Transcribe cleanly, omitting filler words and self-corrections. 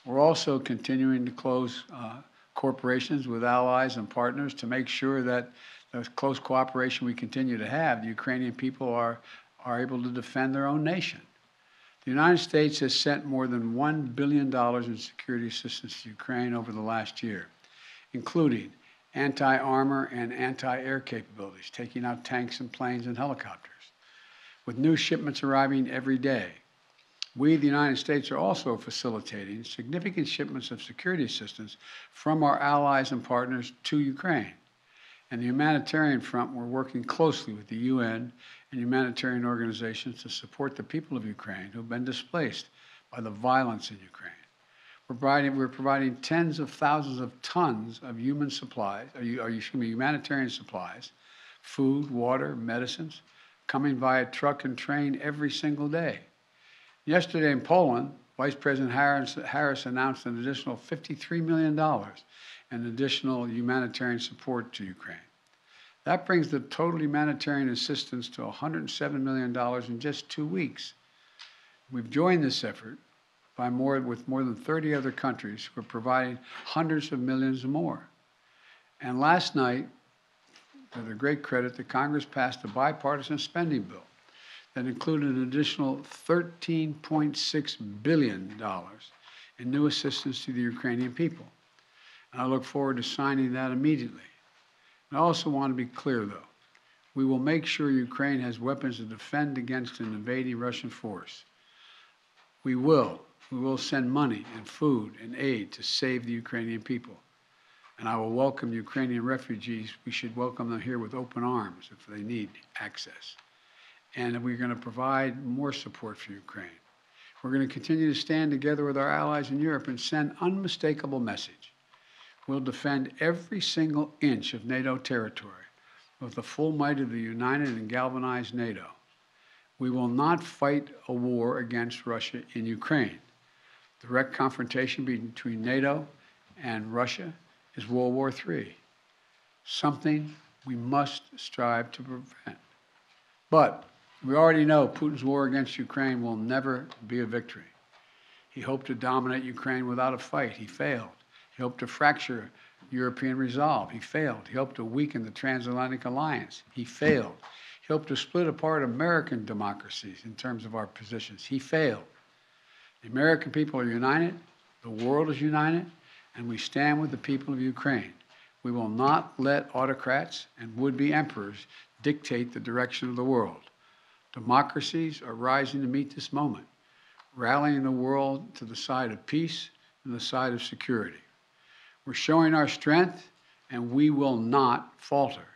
We're also continuing to close corporations with allies and partners to make sure that the close cooperation we continue to have, the Ukrainian people are able to defend their own nation. The United States has sent more than $1 billion in security assistance to Ukraine over the last year, including anti-armor and anti-air capabilities, taking out tanks and planes and helicopters, with new shipments arriving every day. We, the United States, are also facilitating significant shipments of security assistance from our allies and partners to Ukraine. And the humanitarian front, we're working closely with the UN and humanitarian organizations to support the people of Ukraine who have been displaced by the violence in Ukraine. We're providing tens of thousands of tons of humanitarian supplies, food, water, medicines, coming via truck and train every single day. Yesterday in Poland, Vice President Harris announced an additional $53 million in additional humanitarian support to Ukraine. That brings the total humanitarian assistance to $107 million in just 2 weeks. We've joined this effort with more than 30 other countries who are providing hundreds of millions more. And last night, to their great credit, the Congress passed a bipartisan spending bill that included an additional $13.6 billion in new assistance to the Ukrainian people. And I look forward to signing that immediately. I also want to be clear, though. We will make sure Ukraine has weapons to defend against an invading Russian force. We will send money and food and aid to save the Ukrainian people. And I will welcome Ukrainian refugees. We should welcome them here with open arms if they need access. And we're going to provide more support for Ukraine. We're going to continue to stand together with our allies in Europe and send unmistakable message. We'll defend every single inch of NATO territory with the full might of the united and galvanized NATO. We will not fight a war against Russia in Ukraine. Direct confrontation between NATO and Russia is World War III, something we must strive to prevent. But we already know Putin's war against Ukraine will never be a victory. He hoped to dominate Ukraine without a fight. He failed. He hoped to fracture European resolve. He failed. He hoped to weaken the transatlantic alliance. He failed. He hoped to split apart American democracies in terms of our positions. He failed. The American people are united. The world is united. And we stand with the people of Ukraine. We will not let autocrats and would-be emperors dictate the direction of the world. Democracies are rising to meet this moment, rallying the world to the side of peace and the side of security. We're showing our strength, and we will not falter.